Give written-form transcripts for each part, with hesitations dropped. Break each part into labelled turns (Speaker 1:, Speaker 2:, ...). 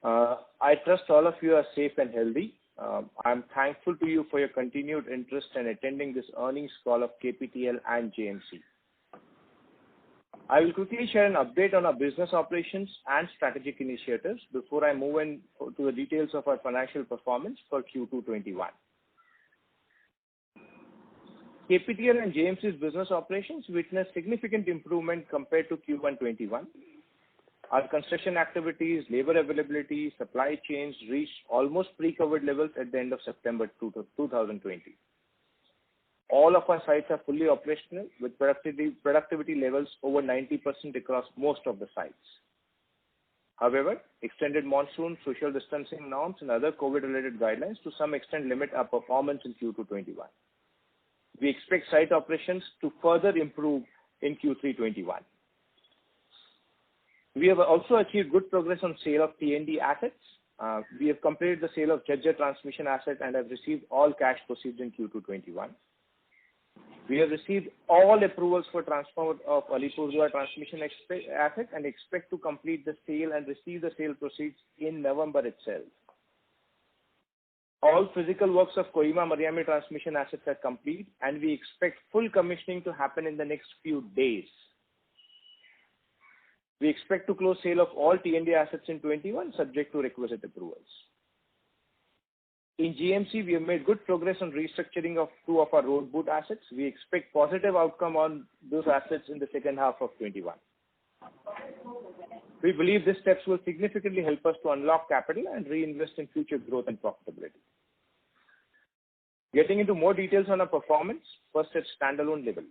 Speaker 1: I trust all of you are safe and healthy. I'm thankful to you for your continued interest in attending this earnings call of KPTL and JMC. I will quickly share an update on our business operations and strategic initiatives before I move in to the details of our financial performance for Q2 21. KPTL and JMC's business operations witnessed significant improvement compared to Q1 21. Our construction activities, labor availability, supply chains reached almost pre-COVID levels at the end of September 2020. All of our sites are fully operational with productivity levels over 90% across most of the sites. However, extended monsoon, social distancing norms and other COVID-related guidelines to some extent limit our performance in Q2 21. We expect site operations to further improve in Q3 21. We have also achieved good progress on sale of T&D assets. We have completed the sale of Jhajjar transmission asset and have received all cash proceeds in Q2 21. We have received all approvals for transfer of Alipurduar transmission asset and expect to complete the sale and receive the sale proceeds in November itself. All physical works of Kohima-Mariami transmission assets are complete and we expect full commissioning to happen in the next few days. We expect to close sale of all T&D assets in 21 subject to requisite approvals. In GMC, we have made good progress on restructuring of two of our road BOOT assets. We expect positive outcome on those assets in the second half of 21. We believe these steps will significantly help us to unlock capital and reinvest in future growth and profitability. Getting into more details on our performance, first at standalone level.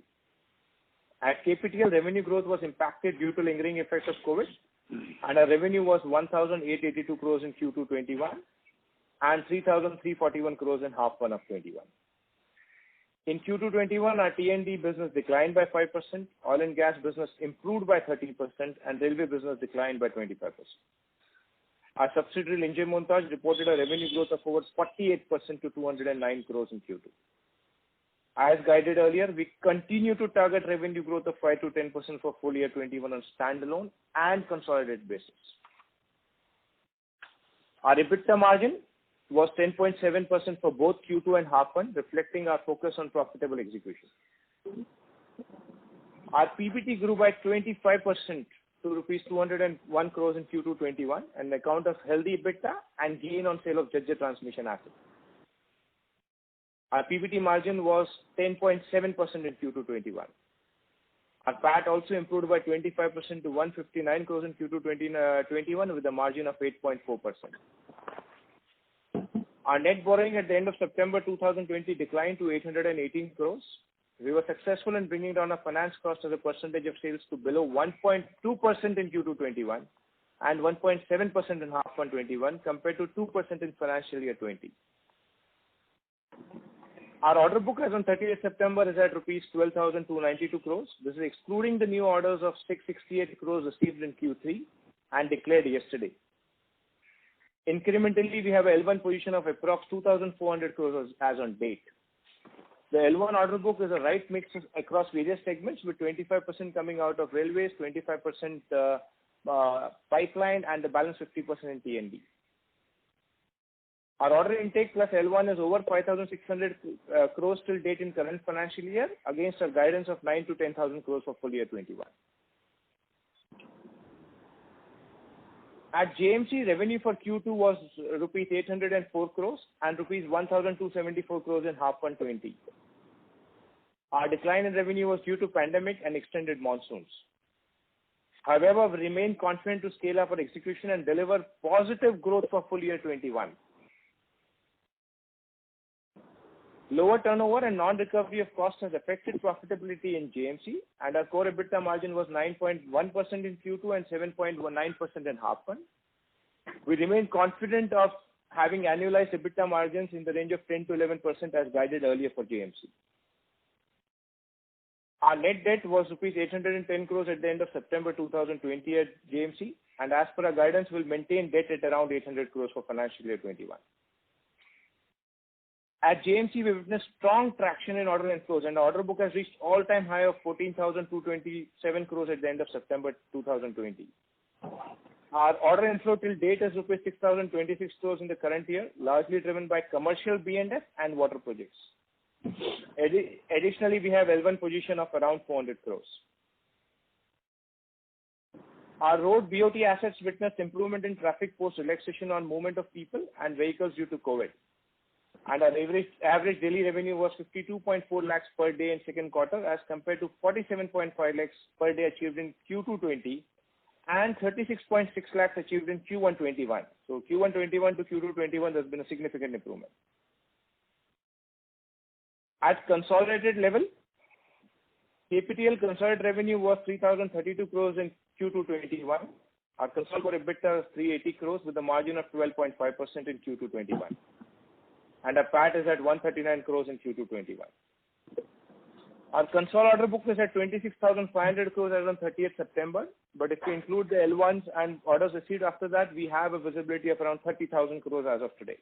Speaker 1: At KPTL, revenue growth was impacted due to lingering effects of COVID, and our revenue was 1,882 crores in Q2 21 and 3,341 crores in half one of 21. In Q2 21, our T&D business declined by 5%, oil and gas business improved by 30%, and railway business declined by 25%. Our subsidiary Linjemontage Montage reported a revenue growth of over 48% to 209 crores in Q2. As guided earlier, we continue to target revenue growth of 5 to 10% for full year 21 on standalone and consolidated basis. Our EBITDA margin was 10.7% for both Q2 and half one, reflecting our focus on profitable execution. Our PBT grew by 25% to rupees 201 crores in Q2 21 on account of healthy EBITDA and gain on sale of Jhajjar transmission assets. Our PBT margin was 10.7% in Q2 21. Our PAT also improved by 25% to 159 crores in Q2 21 with a margin of 8.4%. Our net borrowing at the end of September 2020 declined to 818 crores. We were successful in bringing down our finance cost as a percentage of sales to below 1.2% in Q2 21 and 1.7% in half one 21 compared to 2% in financial year 20. Our order book as on 30th September is at rupees 12,292 crores. This is excluding the new orders of 668 crores received in Q3 and declared yesterday. Incrementally, we have a L1 position of approx 2,400 crores as on date. The L1 order book is a right mix across various segments with 25% coming out of railways, 25% pipeline and the balance 50% in T&D. Our order intake plus L1 is over 5,600 crores till date in current financial year against a guidance of 9 to 10,000 crores for full year 21. At JMC, revenue for Q2 was rupees 804 crores and rupees 1,274 crores in half one 20. Our decline in revenue was due to pandemic and extended monsoons. However, we remain confident to scale up our execution and deliver positive growth for full year 21. Lower turnover and non-recovery of costs has affected profitability in JMC, and our core EBITDA margin was 9.1% in Q2 and 7.19% in half one. We remain confident of having annualized EBITDA margins in the range of 10 to 11% as guided earlier for JMC. Our net debt was rupees 810 crores at the end of September 2020 at JMC, and as per our guidance, we'll maintain debt at around 800 crores for financial year 21. At JMC, we witnessed strong traction in order inflows, and the order book has reached all-time high of 14,227 crores at the end of September 2020. Our order inflow till date is rupees 6,026 crores in the current year, largely driven by commercial B&F and water projects. Additionally, we have L1 position of around 400 crores. Our road BOT assets witnessed improvement in traffic post relaxation on movement of people and vehicles due to COVID. And our average daily revenue was 52.4 lakhs per day in second quarter as compared to 47.5 lakhs per day achieved in Q2 20 and 36.6 lakhs achieved in Q1 21. So Q1 21 to Q2 21, there's been a significant improvement. At consolidated level, KPTL consolidated revenue was 3,032 crores in Q2 21. Our consolidated EBITDA is 380 crores with a margin of 12.5% in Q2 21. And our PAT is at 139 crores in Q2 21. Our consolidated order book is at 26,500 crores as on 30th September. But if we include the L1s and orders received after that, we have a visibility of around 30,000 crores as of today.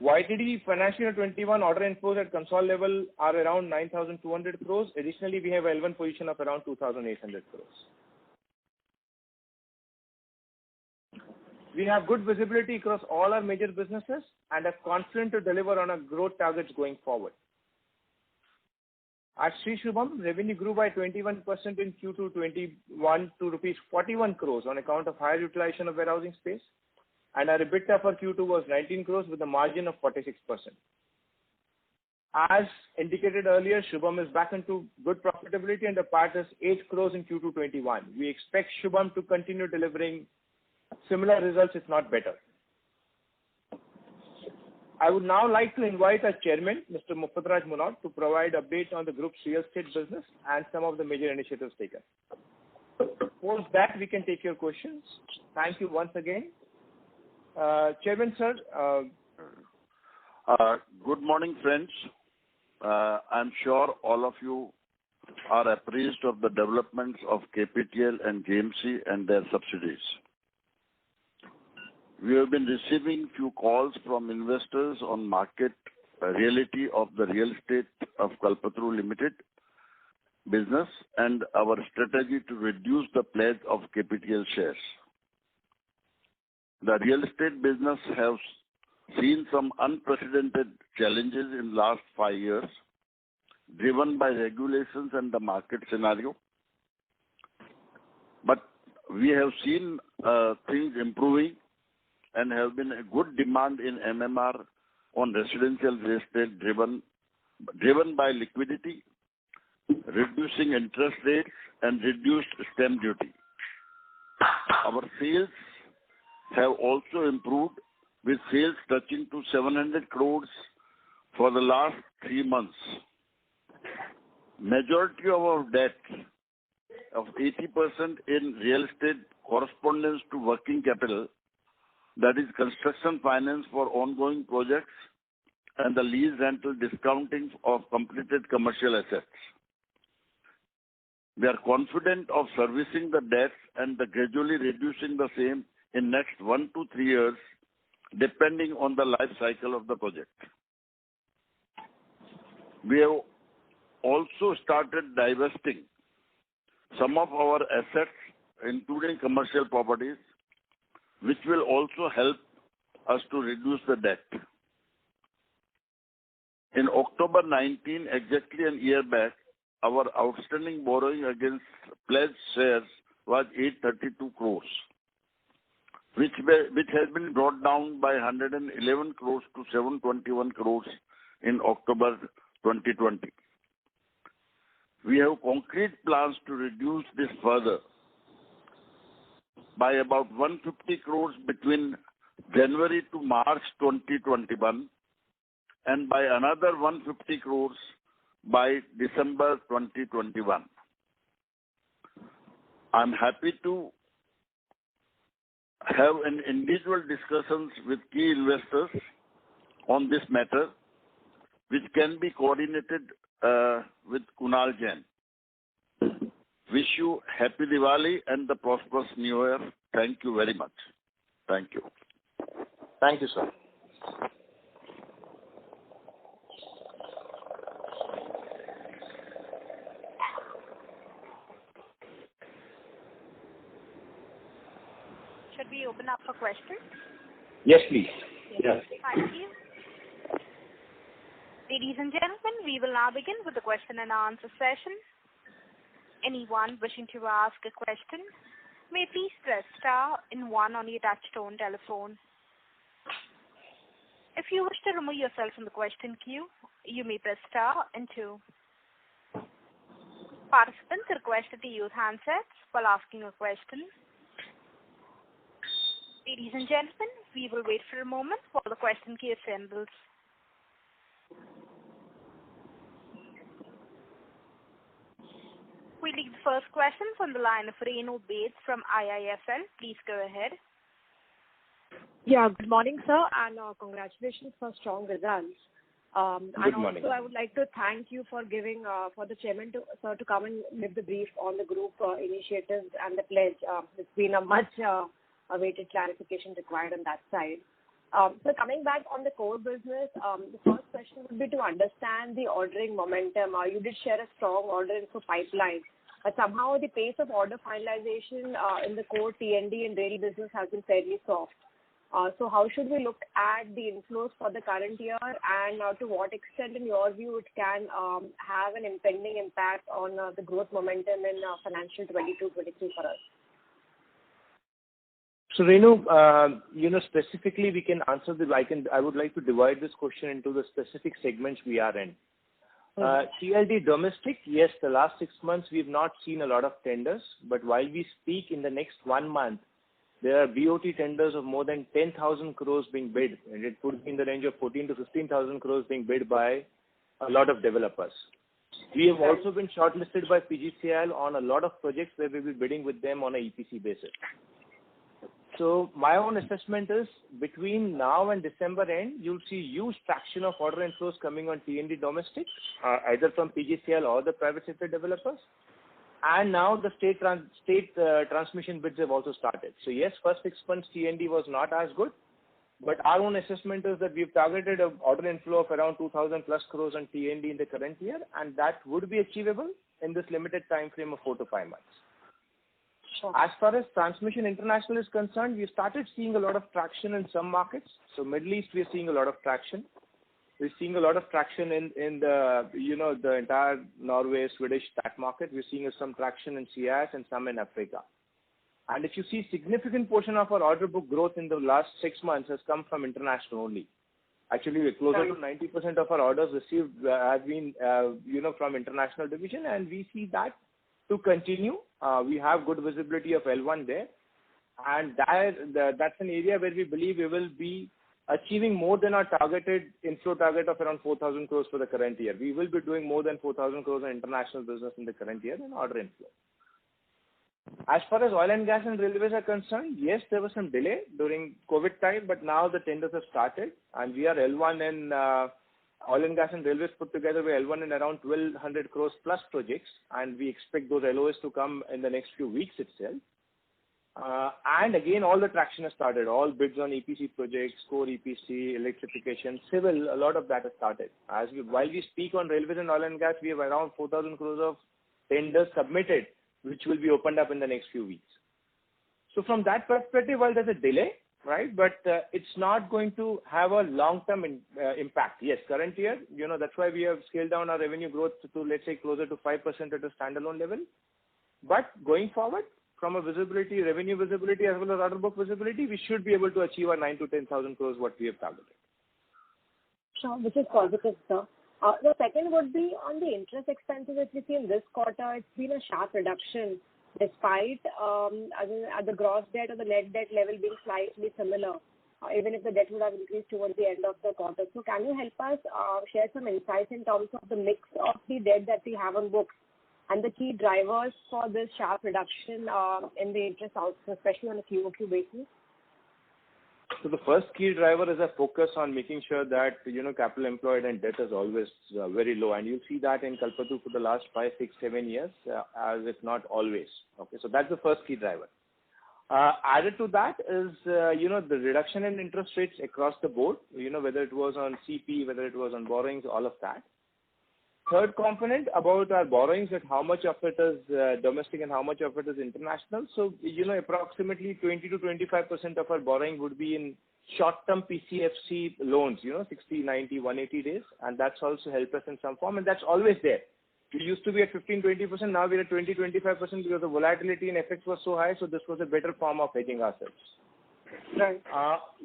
Speaker 1: YTD financial year 21 order inflows at consolidated level are around 9,200 crores. Additionally, we have L1 position of around 2,800 crores. We have good visibility across all our major businesses and are confident to deliver on our growth targets going forward. At Sri Shubham, revenue grew by 21% in Q2 21 to rupees 41 crores on account of higher utilization of warehousing space. And our EBITDA for Q2 was 19 crores with a margin of 46%. As indicated earlier, Shubham is back into good profitability and the PAT is 8 crores in Q2 21. We expect Shubham to continue delivering similar results, if not better. I would now like to invite our chairman, Mr. Muffatraj Munot, to provide updates on the group's real estate business and some of the major initiatives taken. Post that, we can take your questions. Thank you once again. Chairman, sir.
Speaker 2: Good morning, friends. I'm sure all of you are apprised of the developments of KPTL and JMC and their subsidiaries. We have been receiving few calls from investors on market reality of the real estate of Kalpataru Limited business and our strategy to reduce the pledge of KPTL shares. The real estate business has seen some unprecedented challenges in last 5 years, driven by regulations and the market scenario. But we have seen things improving and have been a good demand in MMR on residential real estate driven by liquidity, reducing interest rates and reduced stamp duty. Our sales have also improved with sales touching to 700 crores for the last 3 months. Majority of our debt of 80% in real estate corresponds to working capital, that is construction finance for ongoing projects and the lease rental discounting of completed commercial assets. We are confident of servicing the debts and gradually reducing the same in next 1 to 3 years, depending on the life cycle of the project. We have also started divesting some of our assets, including commercial properties, which will also help us to reduce the debt. In October 19, exactly a year back, our outstanding borrowing against pledged shares was 832 crores, which has been brought down by 111 crores to 721 crores in October 2020. We have concrete plans to reduce this further by about 150 crores between January to March 2021 and by another 150 crores by December 2021. I'm happy to have an individual discussions with key investors on this matter, which can be coordinated with Kunal Jain. Wish you happy Diwali and the prosperous New Year. Thank you very much. Thank you.
Speaker 1: Thank you, sir.
Speaker 3: should we open up for questions?
Speaker 1: Yes, please.
Speaker 4: Yes.
Speaker 3: Thank you. Ladies and gentlemen, we will now begin with the question and answer session. Anyone wishing to ask a question may please press star and 1 on your touchtone telephone. If you wish to remove yourself from the question queue, you may press star and 2. Participants are requested to use handsets while asking a question. Ladies and gentlemen, we will wait for a moment while the question queue assembles. We leave the first question from the line of Renu Baid from IIFL. Please go ahead.
Speaker 5: Yeah, good morning, sir, and congratulations for strong results.
Speaker 1: Good morning.
Speaker 5: And also, I would like to thank you for giving for the chairman to come and give the brief on the group initiatives and the pledge. It's been a much awaited clarification required on that side. So coming back on the core business, the first question would be to understand the ordering momentum. You did share a strong order info pipeline, but somehow the pace of order finalization in the core T&D and rail business has been fairly soft. So how should we look at the inflows for the current year, and to what extent, in your view, it can have an impending impact on the growth momentum in financial 22-23 for us?
Speaker 1: So Renu, specifically we can answer I would like to divide this question into the specific segments we are in. TLD domestic, yes, the last 6 months we've not seen a lot of tenders, but while we speak, in the next 1 month, there are BOT tenders of more than 10,000 crores being bid, and it could be in the range of 14 to 15,000 crores being bid by a lot of developers. We have also been shortlisted by PGCIL on a lot of projects where we will be bidding with them on a EPC basis. So my own assessment is between now and December end, you'll see huge traction of order inflows coming on T&D domestic, either from PGCIL or the private sector developers. And now the state transmission bids have also started. So yes, first 6 months T&D was not as good, but our own assessment is that we've targeted an order inflow of around 2,000 plus crores on T&D in the current year, and that would be achievable in this limited time frame of 4 to 5 months.
Speaker 5: Sure.
Speaker 1: As far as transmission international is concerned, we started seeing a lot of traction in some markets. So Middle East, we're seeing a lot of traction. We're seeing a lot of traction in the, the entire Norway, Swedish, that market. We're seeing some traction in CIS and some in Africa. And if you see, significant portion of our order book growth in the last 6 months has come from international only. Actually, we're closer to 90% of our orders received have been, from international division, and we see that to continue. We have good visibility of L1 there, and that's an area where we believe we will be achieving more than our targeted inflow target of around 4,000 crores for the current year. We will be doing more than 4,000 crores in international business in the current year in order inflow. As far as oil and gas and railways are concerned, yes, there was some delay during COVID time, but now the tenders have started, and we are L1 in oil and gas and railways put together. We're L1 in around 1,200 crores plus projects, and we expect those LOAs to come in the next few weeks itself. And again, all the traction has started. All bids on EPC projects, core EPC, electrification, civil, a lot of that has started. While we speak on railways and oil and gas, we have around 4,000 crores of tenders submitted, which will be opened up in the next few weeks. So from that perspective, while there's a delay, right, but it's not going to have a long-term impact. Yes, current year, that's why we have scaled down our revenue growth to, let's say, closer to 5% at a standalone level. But going forward, from a visibility, revenue visibility, as well as order book visibility, we should be able to achieve our 9 to 10,000 crores what we have targeted.
Speaker 5: Sure, which is positive, sir. The second would be on the interest expenses that we see in this quarter. It's been a sharp reduction despite at the gross debt or the net debt level being slightly similar, even if the debt would have increased towards the end of the quarter. So can you help us share some insights in terms of the mix of the debt that we have on books and the key drivers for this sharp reduction in the interest outflow, especially on a QOQ basis?
Speaker 1: So the first key driver is a focus on making sure that, capital employed and debt is always very low. And you'll see that in Kalpataru for the last 5, 6, 7 years, as if not always. Okay, so that's the first key driver. Added to that is, the reduction in interest rates across the board, whether it was on CP, whether it was on borrowings, all of that. third component about our borrowings, that how much of it is domestic and how much of it is international. So, approximately 20 to 25% of our borrowing would be in short-term PCFC loans, 60, 90, 180 days. And that's also helped us in some form. And that's always there. We used to be at 15-20%. Now we're at 20-25% because the volatility in FX was so high. So this was a better form of hedging ourselves.
Speaker 5: Right.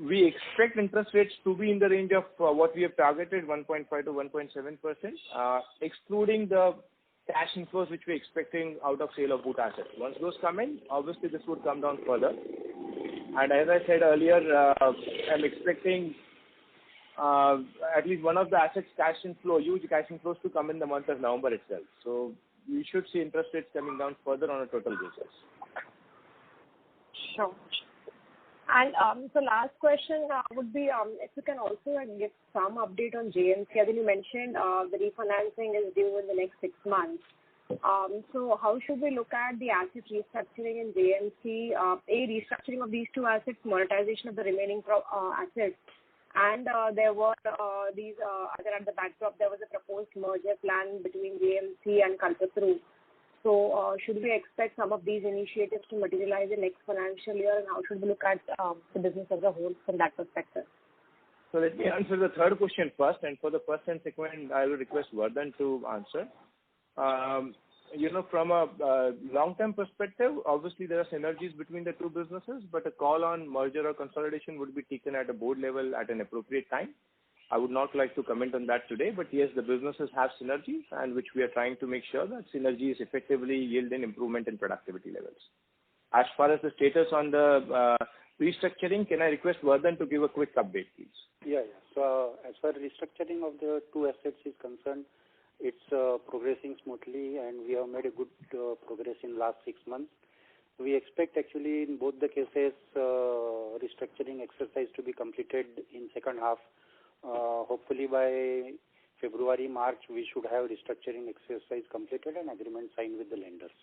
Speaker 1: We expect interest rates to be in the range of what we have targeted, 1.5 to 1.7%, excluding the cash inflows which we're expecting out of sale of boot assets. Once those come in, obviously this would come down further. And as I said earlier, I'm expecting at least one of the assets huge cash inflows to come in the month of November itself. So we should see interest rates coming down further on a total basis.
Speaker 5: Sure. And so last question would be if you can also give some update on JMC. I think you mentioned the refinancing is due in the next 6 months. So how should we look at the asset restructuring in JMC? Restructuring of these two assets, monetization of the remaining assets. And there were these other at the backdrop, there was a proposed merger plan between JMC and Kalpataru. So should we expect some of these initiatives to materialize in next financial year, and how should we look at the business as a whole from that perspective?
Speaker 1: So let me answer the third question first, and for the first and second, I will request Vardhan to answer. From a long-term perspective, obviously there are synergies between the two businesses, but a call on merger or consolidation would be taken at a board level at an appropriate time. I would not like to comment on that today, but yes, the businesses have synergies, and which we are trying to make sure that synergies effectively yield an improvement in productivity levels. As far as the status on the restructuring, can I request Vardhan to give a quick update, please?
Speaker 4: Yeah. So as far as restructuring of the two assets is concerned, it's progressing smoothly, and we have made a good progress in last 6 months. We expect actually in both the cases restructuring exercise to be completed in second half. Hopefully by February, March, we should have restructuring exercise completed and agreement signed with the lenders.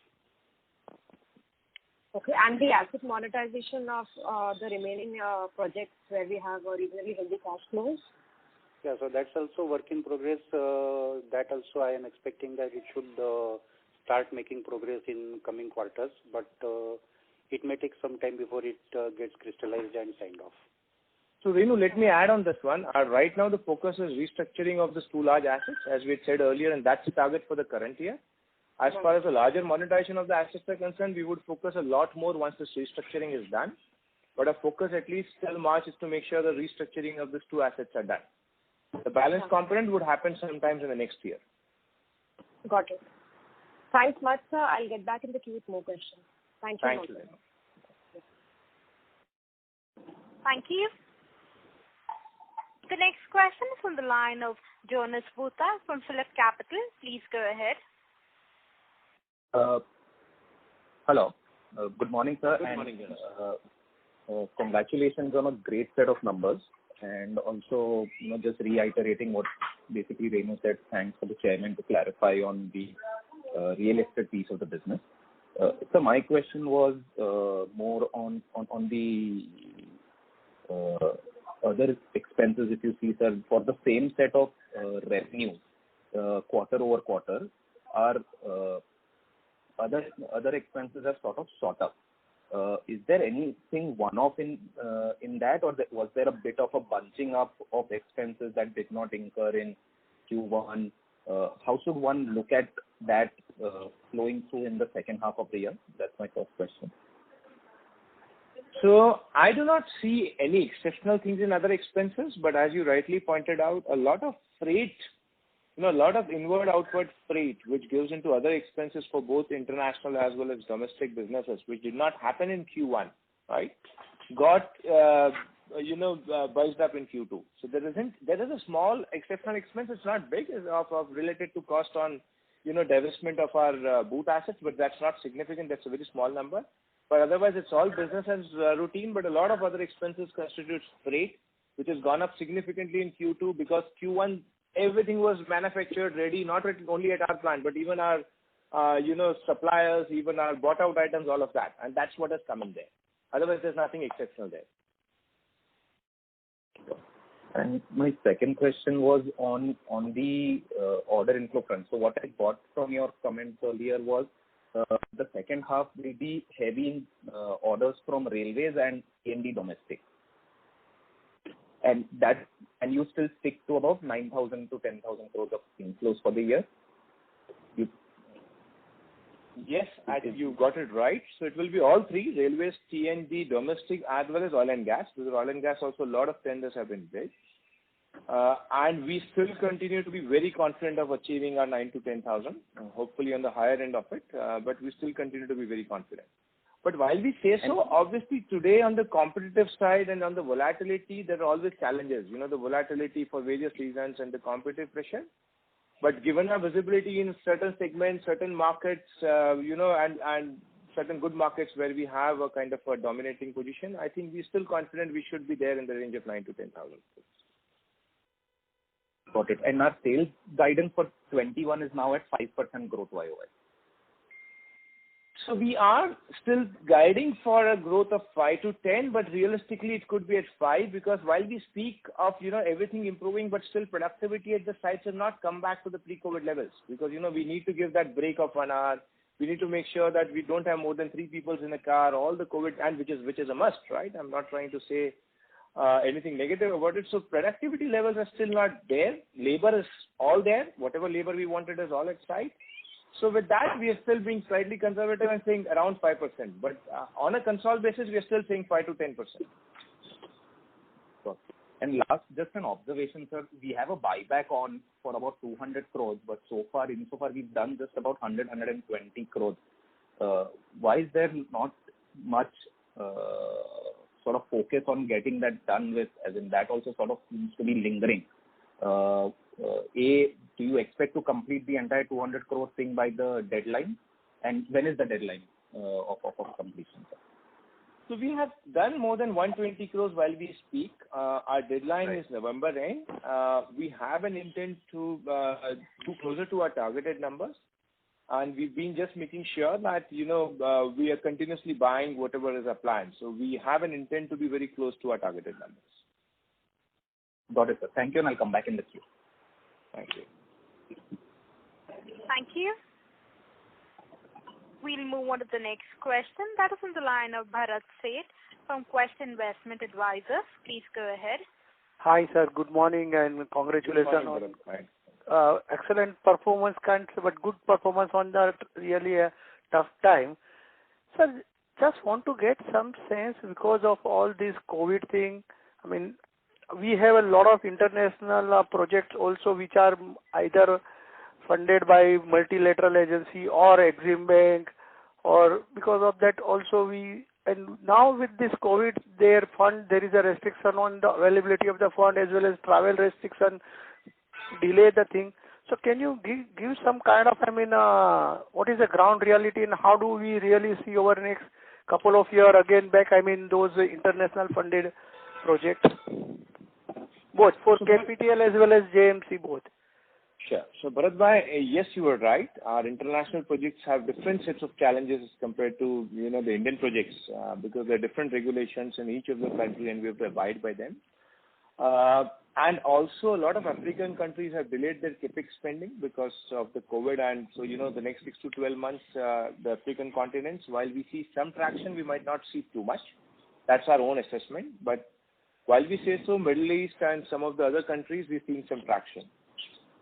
Speaker 5: Okay, and the asset monetization of the remaining projects where we have reasonably healthy cash flows?
Speaker 4: Yeah, so that's also work in progress. That also I am expecting that it should start making progress in coming quarters, but it may take some time before it gets crystallized and signed off.
Speaker 1: So, Renu, let me add on this one. Right now, the focus is restructuring of these two large assets, as we had said earlier, and that's the target for the current year. As far as the larger monetization of the assets are concerned, we would focus a lot more once this restructuring is done. But our focus, at least till March, is to make sure the restructuring of these two assets are done. The balance component would happen sometimes in the next year.
Speaker 5: Got it. Thanks much, sir. I'll get back in the queue with more questions. Thank you.
Speaker 1: Thank you.
Speaker 3: Thank you. The next question is from the line of Jonas Bhutta from PhillipCapital. Please go ahead.
Speaker 6: Hello. Good morning, sir.
Speaker 1: Good morning, Jonas.
Speaker 6: Congratulations on a great set of numbers. And also, just reiterating what basically Renu said, thanks for the chairman to clarify on the real estate piece of the business. So my question was more on the other expenses, if you see, sir, for the same set of revenue quarter over quarter, our other expenses have sort of shot up. Is there anything one-off in that, or was there a bit of a bunching up of expenses that did not incur in Q1? How should one look at that flowing through in the second half of the year? That's my first question.
Speaker 1: So I do not see any exceptional things in other expenses, but as you rightly pointed out, a lot of freight, a lot of inward-outward freight, which goes into other expenses for both international as well as domestic businesses, which did not happen in Q1, right, got buzzed up in Q2. So there is a small exceptional expense. It's not big, of related to cost on divestment of our boot assets, but that's not significant. That's a very small number. But otherwise, it's all business as routine. But a lot of other expenses constitutes freight, which has gone up significantly in Q2 because Q1 everything was manufactured ready, not only at our plant, but even our suppliers, even our bought out items, all of that, and that's what has come in there. Otherwise, there's nothing exceptional there.
Speaker 6: And my second question was on the order inflow front. So what I got from your comments earlier was the second half will be heavy in orders from railways and T&D domestic. And you still stick to about 9,000 to 10,000 crores of inflows for the year?
Speaker 1: Yes, I think you got it right. So it will be all three, railways, T&D, domestic, as well as oil and gas. Because oil and gas also a lot of tenders have been bid. And we still continue to be very confident of achieving our 9 to 10,000, hopefully on the higher end of it, but we still continue to be very confident. But while we say so, obviously today on the competitive side and on the volatility, there are always challenges, the volatility for various reasons and the competitive pressure. But given our visibility in certain segments, certain markets, and certain good markets where we have a kind of a dominating position, I think we're still confident we should be there in the range of 9 to 10,000.
Speaker 6: Got it. And our sales guidance for 21 is now at 5% growth YOY.
Speaker 1: So we are still guiding for a growth of 5 to 10, but realistically it could be at 5 because while we speak of, everything improving, but still productivity at the sites has not come back to the pre-COVID levels because, we need to give that break of 1 hour. We need to make sure that we don't have more than 3 people in a car, all the COVID, and which is a must, right? I'm not trying to say anything negative about it. So productivity levels are still not there. Labor is all there. Whatever labor we wanted is all at site. So with that, we are still being slightly conservative and saying around 5%. But on a consolidated basis, we are still saying 5 to 10%.
Speaker 6: Sure. And last, just an observation, sir. We have a buyback on for about 200 crores, but insofar we've done just about 120 crores. Why is there not much sort of focus on getting that done with, as in that also sort of seems to be lingering? Do you expect to complete the entire 200 crore thing by the deadline? And when is the deadline of completion, sir?
Speaker 1: So we have done more than 120 crores while we speak. Our deadline is November end. We have an intent to closer to our targeted numbers. And we've been just making sure that, we are continuously buying whatever is our plan. So we have an intent to be very close to our targeted numbers.
Speaker 6: Got it, sir. Thank you, and I'll come back in the queue.
Speaker 1: Thank you.
Speaker 3: Thank you. We'll move on to the next question. That is on the line of Bharat Sheth from Quest Investment Advisors. Please go ahead.
Speaker 7: Hi, sir. Good morning and congratulations on excellent performance, but good performance on the really a tough time. Sir, just want to get some sense because of all this COVID thing. I mean, we have a lot of international projects also which are either funded by multilateral agency or Exim Bank, or because of that also and now with this COVID, there is a restriction on the availability of the fund as well as travel restriction, delay the thing. So can you give some kind of, what is the ground reality and how do we really see over the next couple of years again back, those international funded projects? Both for KPTL as well as JMC both.
Speaker 1: Sure. So Bharat Bhai, yes, you are right. Our international projects have different sets of challenges as compared to, the Indian projects because there are different regulations in each of the countries and we have to abide by them. And also a lot of African countries have delayed their CAPEX spending because of the COVID. And so, the next 6 to 12 months, the African continents, while we see some traction, we might not see too much. That's our own assessment. But while we say so, Middle East and some of the other countries, we're seeing some traction.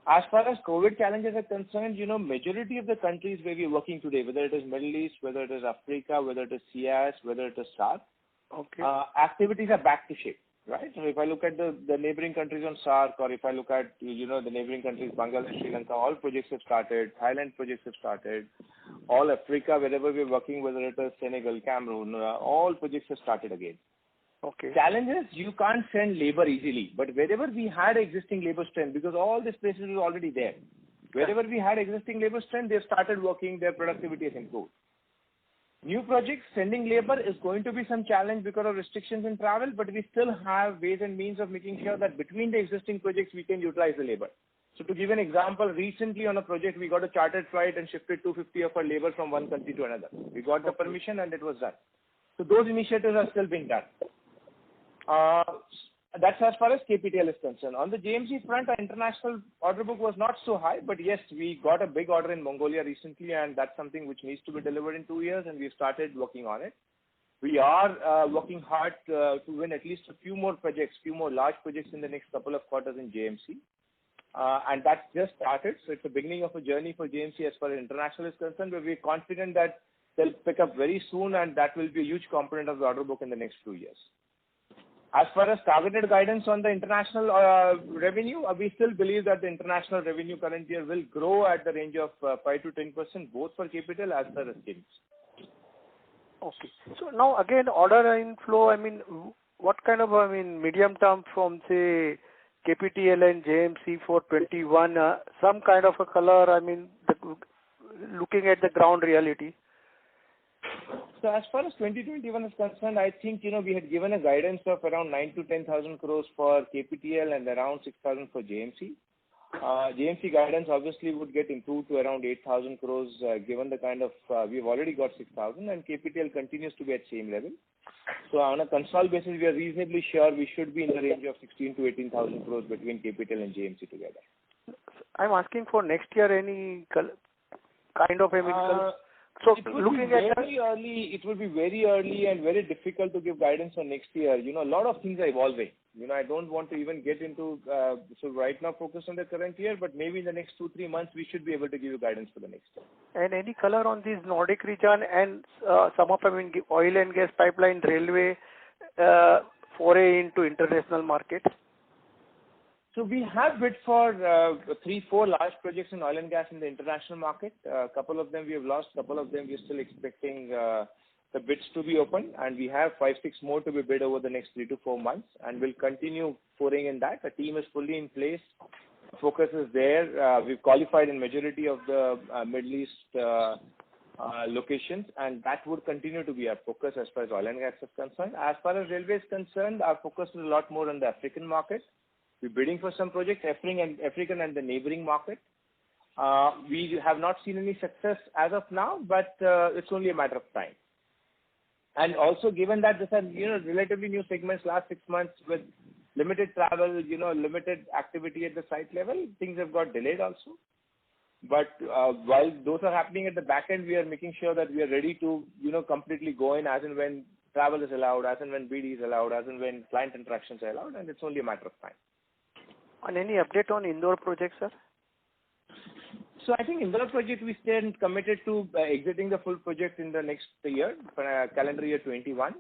Speaker 1: As far as COVID challenges are concerned, majority of the countries where we're working today, whether it is Middle East, whether it is Africa, whether it is CIS, whether it is SAARC, activities are back to shape, right? So if I look at the neighboring countries on SAARC, or if I look at, the neighboring countries, Bangladesh, Sri Lanka, all projects have started, Thailand projects have started, all Africa, wherever we're working, whether it is Senegal, Cameroon, all projects have started again.
Speaker 7: Okay.
Speaker 1: Challenge is you can't send labor easily, but wherever we had existing labor strength, because all these places were already there, wherever we had existing labor strength, they started working, their productivity has improved. New projects, sending labor is going to be some challenge because of restrictions in travel, but we still have ways and means of making sure that between the existing projects, we can utilize the labor. So to give an example, recently on a project, we got a chartered flight and shifted 250 of our labor from one country to another. We got the permission and it was done. So those initiatives are still being done. That's as far as KPTL is concerned. On the JMC front, our international order book was not so high, but yes, we got a big order in Mongolia recently, and that's something which needs to be delivered in 2 years, and we've started working on it. We are working hard to win at least a few more projects, few more large projects in the next couple of quarters in JMC. And that's just started, so it's the beginning of a journey for JMC as far as international is concerned, but we're confident that they'll pick up very soon, and that will be a huge component of the order book in the next few years. As far as targeted guidance on the international revenue, we still believe that the international revenue current year will grow at the range of 5 to 10%, both for KPTL as well as JMC.
Speaker 7: Okay. So now again, order inflow, I mean, what kind of, medium term from, say, KPTL and JMC for 21, some kind of a color, looking at the ground reality?
Speaker 1: So as far as 2021 is concerned, I think, we had given a guidance of around 9 to 10,000 crores for KPTL and around 6,000 for JMC. JMC guidance obviously would get improved to around 8,000 crores given the kind of, we've already got 6,000 and KPTL continues to be at same level. So on a consolidated basis, we are reasonably sure we should be in the range of 16 to 18,000 crores between KPTL and JMC together.
Speaker 7: I'm asking for next year any kind of So
Speaker 1: it would be very early and very difficult to give guidance on next year. A lot of things are evolving. I don't want to even get into, so right now focus on the current year, but maybe in the next 2-3 months we should be able to give you guidance for the next year.
Speaker 7: And any color on this Nordic region and some of oil and gas pipeline, railway, foray into international markets?
Speaker 1: So we have bid for 3-4 large projects in oil and gas in the international market. A couple of them we have lost, couple of them we are still expecting the bids to be open, and we have 5-6 more to be bid over the next 3 to 4 months, and we'll continue foraying in that. The team is fully in place. Focus is there. We've qualified in majority of the Middle East locations, and that would continue to be our focus as far as oil and gas is concerned. As far as railway is concerned, our focus is a lot more on the African market. We're bidding for some projects, African and the neighboring market. We have not seen any success as of now, but it's only a matter of time. And also given that this are, relatively new segments last 6 months with limited travel, limited activity at the site level, things have got delayed also. But while those are happening at the back end, we are making sure that we are ready to, completely go in as and when travel is allowed, as and when BD is allowed, as and when client interactions are allowed, and it's only a matter of time.
Speaker 7: And any update on Indore project, sir?
Speaker 1: So I think Indore project we stand committed to exiting the full project in the next year, calendar year 21.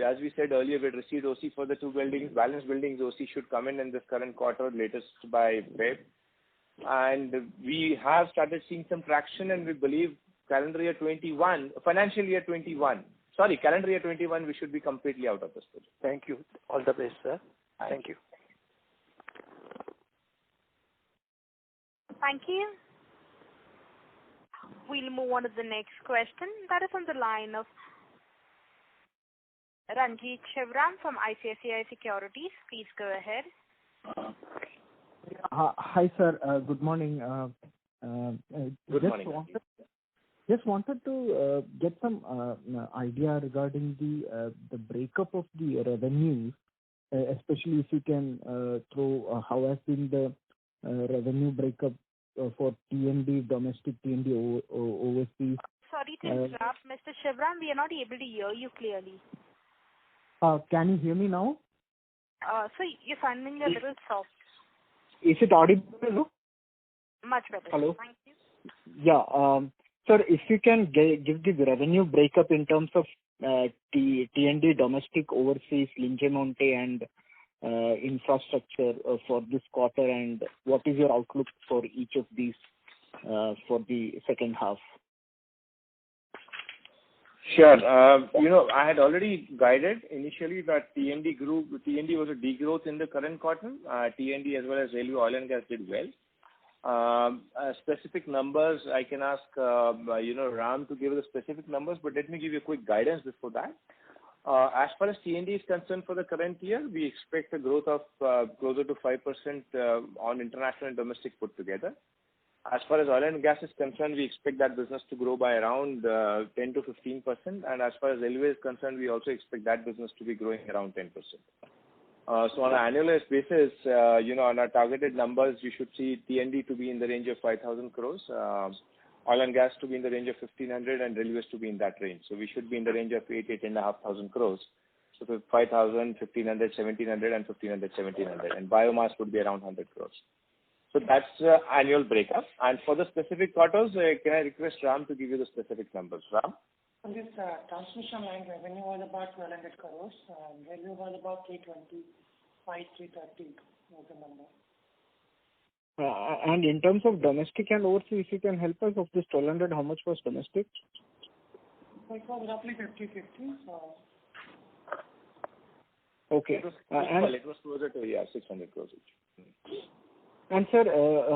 Speaker 1: As we said earlier, we had received OC for the 2 buildings. Balance buildings OC should come in this current quarter, latest by Feb. And we have started seeing some traction, and we believe calendar year 21, we should be completely out of this project.
Speaker 7: Thank you. All the best, sir. Thank you.
Speaker 3: Thank you. We'll move on to the next question. That is on the line of Ranjit Shivram from ICICI Securities. Please go ahead.
Speaker 8: Hi, sir. Good morning.
Speaker 1: Good morning.
Speaker 8: Just wanted to get some idea regarding the breakup of the revenues, especially if you can throw how has been the revenue breakup for T&D, domestic T&D, overseas.
Speaker 3: Sorry to interrupt, Mr. Shivram. We are not able to hear you clearly.
Speaker 8: Can you hear me now?
Speaker 3: So you're sounding a little soft.
Speaker 8: Is it audible now?
Speaker 3: Much better.
Speaker 8: Hello.
Speaker 3: Thank you.
Speaker 8: Yeah. Sir, if you can give the revenue breakup in terms of T&D, domestic, overseas, Linjemonte and infrastructure for this quarter, and what is your outlook for each of these for the second half?
Speaker 1: Sure. I had already guided initially that T&D was a degrowth in the current quarter. T&D as well as railway, oil and gas did well. Specific numbers, I can ask, Ram to give the specific numbers, but let me give you a quick guidance before that. As far as T&D is concerned for the current year, we expect a growth of closer to 5% on international and domestic put together. As far as oil and gas is concerned, we expect that business to grow by around 10 to 15%. And as far as railway is concerned, we also expect that business to be growing around 10%. So on an annualized basis, on our targeted numbers, you should see T&D to be in the range of 5,000 crores, oil and gas to be in the range of 1,500, and railways to be in that range. So we should be in the range of 8,500 crores. So 5,000, 1,500, 1,700, and 1,500, 1,700. And biomass would be around 100 crores. So that's the annual breakup. And for the specific quarters, can I request Ram to give you the specific numbers? Ram?
Speaker 9: On this transmission line, revenue was about 1,200 crores. Revenue was about 325, 330 was the number.
Speaker 8: And in terms of domestic and overseas, if you can help us, of this 1,200, how much was domestic?
Speaker 9: So it was roughly 50-50. So
Speaker 8: okay.
Speaker 1: It was closer to 600 crores each.
Speaker 8: And sir,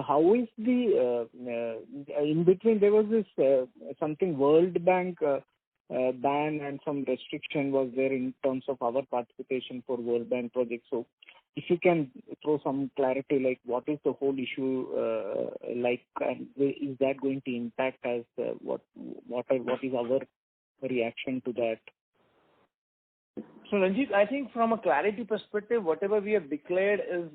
Speaker 8: how is the in between there was this something World Bank ban and some restriction was there in terms of our participation for World Bank projects. So if you can throw some clarity, like what is the whole issue like, and is that going to impact us? What is our reaction to that?
Speaker 1: So Ranjit, I think from a clarity perspective, whatever we have declared is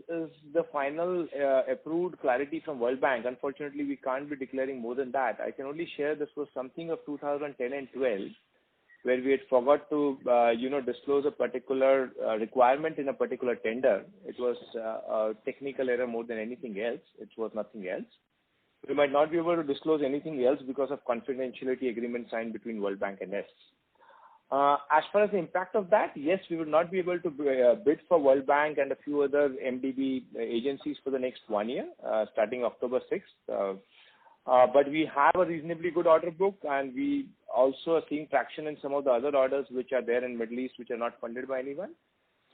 Speaker 1: the final approved clarity from World Bank. Unfortunately, we can't be declaring more than that. I can only share this was something of 2010 and 12, where we had forgot to disclose a particular requirement in a particular tender. It was a technical error more than anything else. It was nothing else. We might not be able to disclose anything else because of confidentiality agreement signed between World Bank and us. As far as the impact of that, yes, we will not be able to bid for World Bank and a few other MDB agencies for the next 1 year, starting October 6th. But we have a reasonably good order book, and we also are seeing traction in some of the other orders which are there in Middle East, which are not funded by anyone.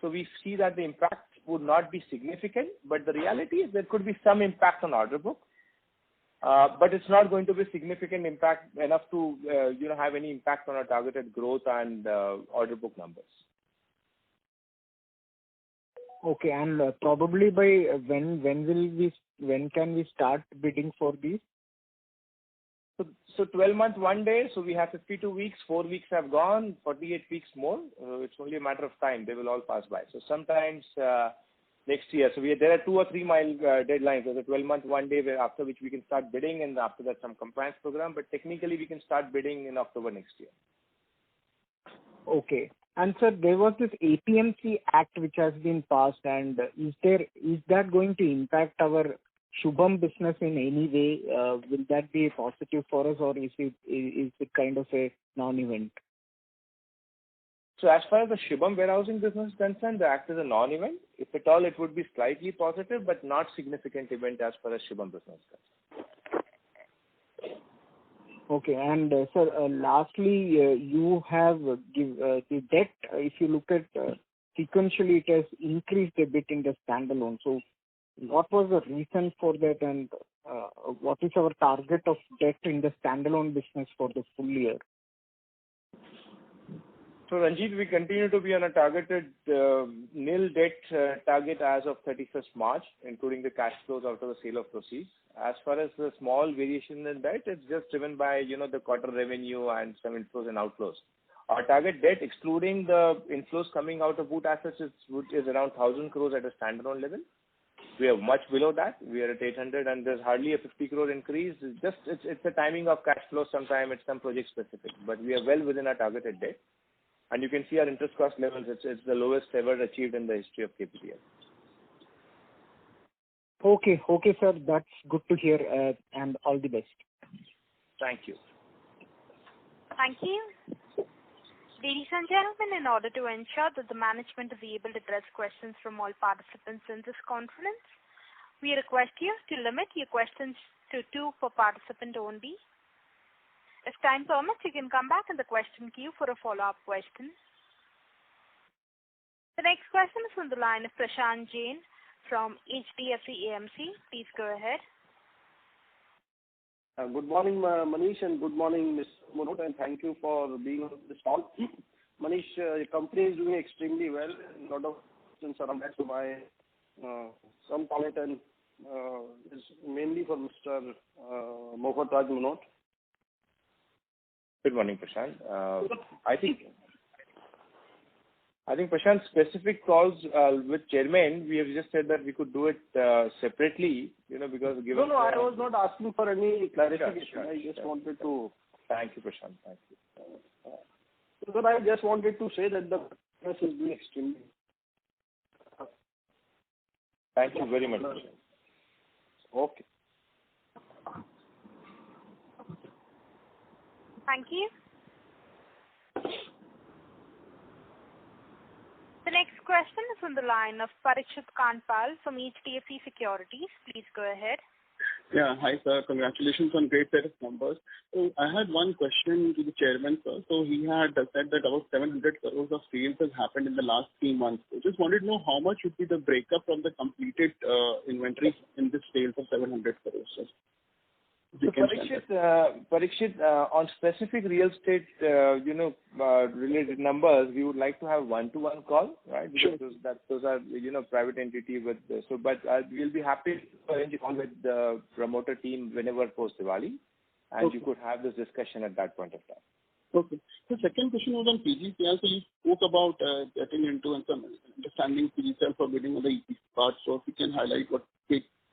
Speaker 1: So we see that the impact would not be significant, but the reality is there could be some impact on order book. But it's not going to be significant impact enough to have any impact on our targeted growth and order book numbers.
Speaker 8: Okay, and probably by when can we start bidding for these?
Speaker 1: So 12 months, 1 day. So we have 52 weeks. 4 weeks have gone. 48 weeks more. It's only a matter of time. They will all pass by. So sometimes next year. So there are 2 or 3 mile deadlines. There's a 12-month, 1 day after which we can start bidding, and after that some compliance program. But technically we can start bidding in October next year.
Speaker 8: Okay. And sir, there was this APMC Act which has been passed, and is that going to impact our Shubham business in any way? Will that be positive for us, or is it kind of a non-event?
Speaker 1: So as far as the Shubham warehousing business is concerned, the act is a non-event. If at all, it would be slightly positive, but not significant event as far as Shubham business is concerned.
Speaker 8: Okay, and sir, lastly, you have the debt. If you look at sequentially, it has increased a bit in the standalone. So what was the reason for that, and what is our target of debt in the standalone business for the full year?
Speaker 1: So Ranjit, we continue to be on a targeted nil debt target as of 31st March, including the cash flows out of the sale of proceeds. As far as the small variation in debt, it's just driven by the quarter revenue and some inflows and outflows. Our target debt, excluding the inflows coming out of boot assets, is around 1,000 crores at a standalone level. We are much below that. We are at 800, and there's hardly a 50 crore increase. It's a timing of cash flow. Sometime it's some project specific, but we are well within our targeted debt. And you can see our interest cost levels. It's the lowest ever achieved in the history of KPTL.
Speaker 8: Okay, sir. That's good to hear, and all the best.
Speaker 1: Thank you.
Speaker 3: Thank you. Ladies and gentlemen, in order to ensure that the management is able to address questions from all participants in this conference, we request you to limit your questions to 2 per participant only. If time permits, you can come back in the question queue for a follow-up question. The next question is from the line of Prashant Jain from HDFC AMC. Please go ahead.
Speaker 10: Good morning, Manish, and good morning, Mr. Manoj, and thank you for being on this call. Manish, your company is doing extremely well. A lot of questions around that, so some comment is mainly for Mr. Mohan Raj Manoj.
Speaker 1: Good morning, Prashant. I think I think, Prashant, specific calls with chairman, we have just said that we could do it separately, because given...
Speaker 10: No, I was not asking for any clarification.
Speaker 1: Sure.
Speaker 10: I just wanted to...
Speaker 1: Thank you, Prashant. Thank you.
Speaker 10: But I just wanted to say that the business is doing extremely...
Speaker 1: Thank you very much, Prashant. Okay.
Speaker 3: Thank you. The next question is on the line of Parikshit Kandpal from HDFC Securities. Please go ahead.
Speaker 11: Yeah, hi sir. Congratulations on great set of numbers. So I had one question to the chairman, sir. So he had said that about 700 crores of sales has happened in the last 3 months. So just wanted to know how much would be the breakup from the completed inventory in this sales of 700 crores, sir.
Speaker 1: So Parikshit, on specific real estate, related numbers, we would like to have one-to-one call, right? Because those are, private entity with. But we'll be happy to arrange a call with the promoter team whenever post Diwali, and you could have this discussion at that point of time.
Speaker 11: Okay. The second question was on PGCIL. So you spoke about getting into and some understanding PGCIL for bidding on the EPC part. So if you can highlight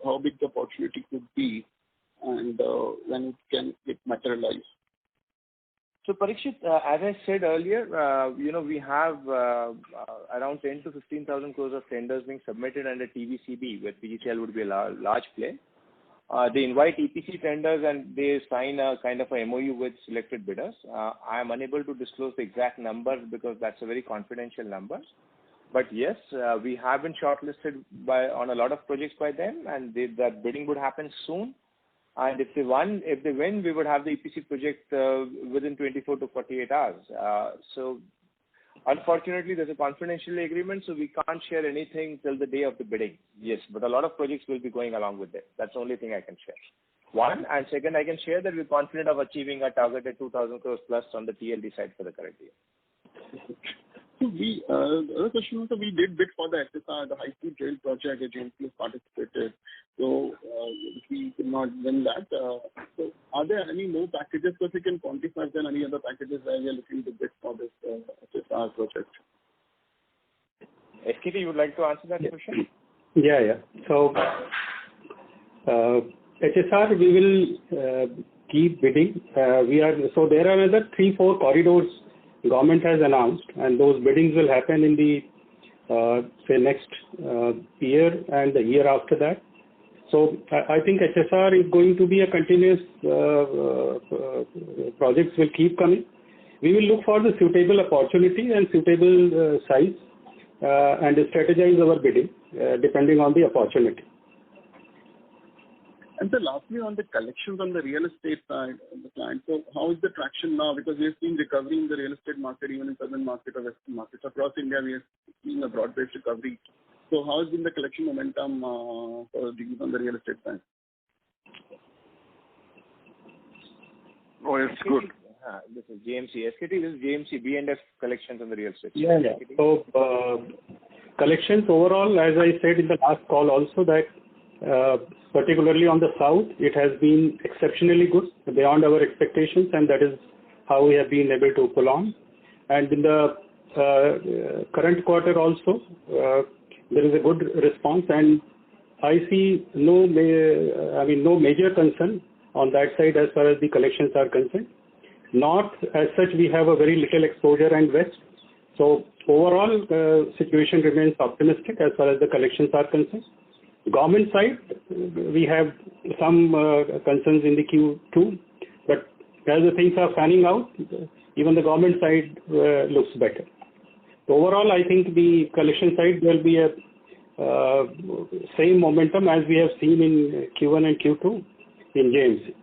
Speaker 11: how big the opportunity could be, and when it can get materialized.
Speaker 1: So Parikshit, as I said earlier, we have around 10 to 15,000 crores of tenders being submitted under TBCB, where PGCIL would be a large play. They invite EPC tenders and they sign a kind of a MOU with selected bidders. I am unable to disclose the exact numbers because that's a very confidential number. But yes, we have been shortlisted on a lot of projects by them, and that bidding would happen soon. And if they win, we would have the EPC project within 24 to 48 hours. So unfortunately, there's a confidential agreement, so we can't share anything till the day of the bidding. Yes, but a lot of projects will be going along with it. That's the only thing I can share. One, and second, I can share that we're confident of achieving a targeted 2,000 crores plus on the TLD side for the current year.
Speaker 11: So the other question was that we did bid for the SSR, the high-speed rail project, JNPT participated. So we could not win that. So are there any more packages that we can quantify? Is there any other packages where we are looking to bid for this SSR project?
Speaker 1: SKT, you would like to answer that question?
Speaker 12: Yeah. So HSR, we will keep bidding. So there are another 3-4 corridors government has announced, and those biddings will happen in the next year and the year after that. So I think HSR is going to be a continuous projects will keep coming. We will look for the suitable opportunity and suitable size and strategize our bidding depending on the opportunity.
Speaker 11: And so lastly, on the collections on the real estate side of the client, so how is the traction now? Because we have seen recovery in the real estate market, even in southern market or western markets. Across India, we are seeing a broad-based recovery. So how has been the collection momentum for deals on the real estate side?
Speaker 2: Oh, it's good.
Speaker 1: This is JMC. SKT, this is JMC B&F collections on the real estate.
Speaker 12: Yeah. So collections overall, as I said in the last call also, that particularly on the south, it has been exceptionally good, beyond our expectations, and that is how we have been able to pull on. And in the current quarter also, there is a good response, and I see no major concern on that side as far as the collections are concerned. North, as such, we have a very little exposure, and west. So overall, situation remains optimistic as far as the collections are concerned. Government side, we have some concerns in the Q2, but as the things are panning out, even the government side looks better. So overall, I think the collection side will be a same momentum as we have seen in Q1 and Q2 in JMC.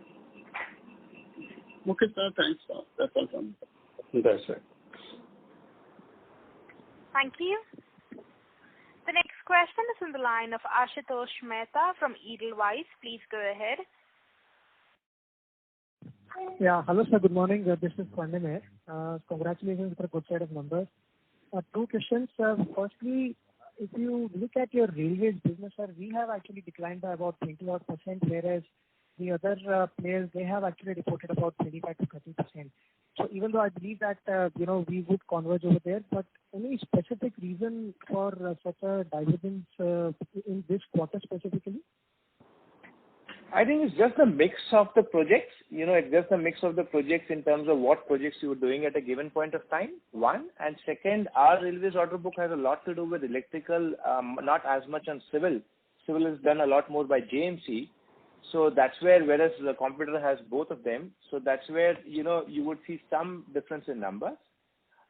Speaker 11: Okay, sir. Thanks. That's all from me.
Speaker 12: That's right.
Speaker 3: Thank you. The next question is on the line of Ashutosh Mehta from Edelweiss. Please go ahead.
Speaker 13: Yeah. Hello, sir. Good morning. This is Pandey. Congratulations for a good set of numbers. 2 questions. Firstly, if you look at your railways business, sir, we have actually declined by about 20%, whereas the other players, they have actually reported about 25 to 30%. So even though I believe that, we would converge over there, but any specific reason for such a divergence in this quarter specifically?
Speaker 1: I think it's just a mix of the projects. It's just a mix of the projects in terms of what projects you were doing at a given point of time, one. And second, our railways order book has a lot to do with electrical, not as much on civil. Civil is done a lot more by JMC. So that's where, whereas the competitor has both of them. So that's where, you would see some difference in numbers.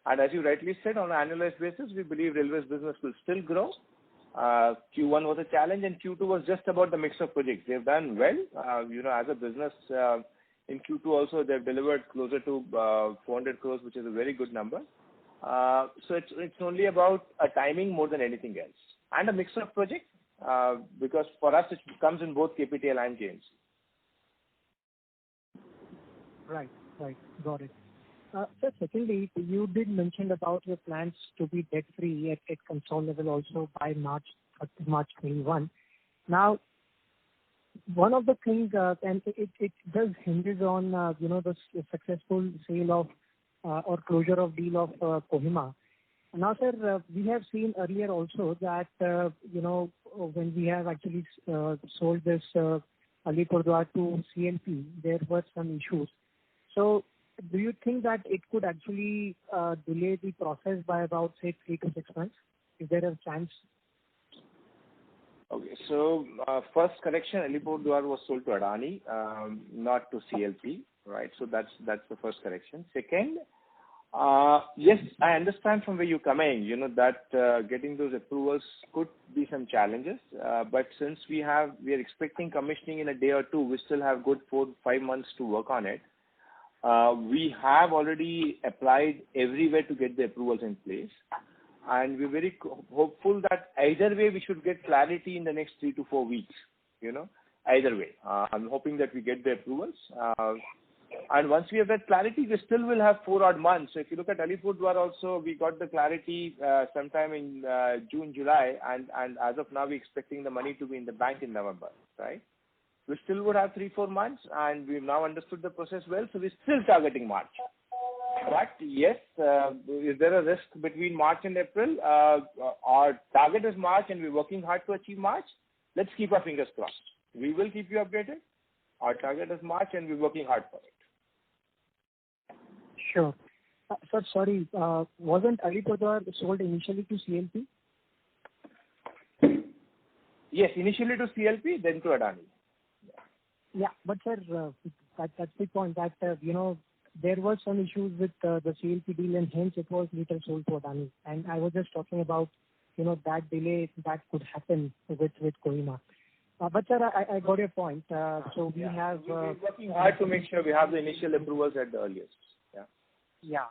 Speaker 1: And as you rightly said, on an annualized basis, we believe railways business will still grow. Q1 was a challenge and Q2 was just about the mix of projects. They've done well. As a business, in Q2 also they've delivered closer to 400 crores, which is a very good number. So it's only about a timing more than anything else. And a mix of projects, because for us it comes in both KPTL and JMC.
Speaker 13: Right. Got it. Sir, secondly, you did mention about your plans to be debt-free at console level also by March 21. Now, one of the things, and it does hinges on, the successful sale of or closure of deal of Kohima. Now, sir, we have seen earlier also that, when we have actually sold this Alipurduar to CLP, there were some issues. So, do you think that it could actually delay the process by about, say, 3 to 6 months? Is there a chance?
Speaker 1: Okay, so first correction, Alipurduar was sold to Adani, not to CLP, right? So that's the first correction. Second, yes, I understand from where you're coming, that getting those approvals could be some challenges. But since we are expecting commissioning in a day or two, we still have good 4-5 months to work on it. We have already applied everywhere to get the approvals in place, and we're very hopeful that either way we should get clarity in the next 3 to 4 weeks. Either way, I'm hoping that we get the approvals, and once we have that clarity, we still will have 4 odd months. So if you look at Alipurduar also, we got the clarity sometime in June, July, and as of now we're expecting the money to be in the bank in November, right? We still would have 3-4 months, and we've now understood the process well, so we're still targeting March. But yes, is there a risk between March and April? Our target is March, and we're working hard to achieve March. Let's keep our fingers crossed. We will keep you updated. Our target is March, and we're working hard for it.
Speaker 13: Sure. Sir, sorry, wasn't Alipurduar sold initially to CLP?
Speaker 1: Yes, initially to CLP, then to Adani.
Speaker 13: Yeah, but sir, that's the point that, there were some issues with the CLP deal and hence it was later sold to Adani. And I was just talking about, that delay that could happen with Kohima. But sir, I got your point. So we have...
Speaker 1: We're working hard to make sure we have the initial approvals at the earliest.
Speaker 13: Yeah.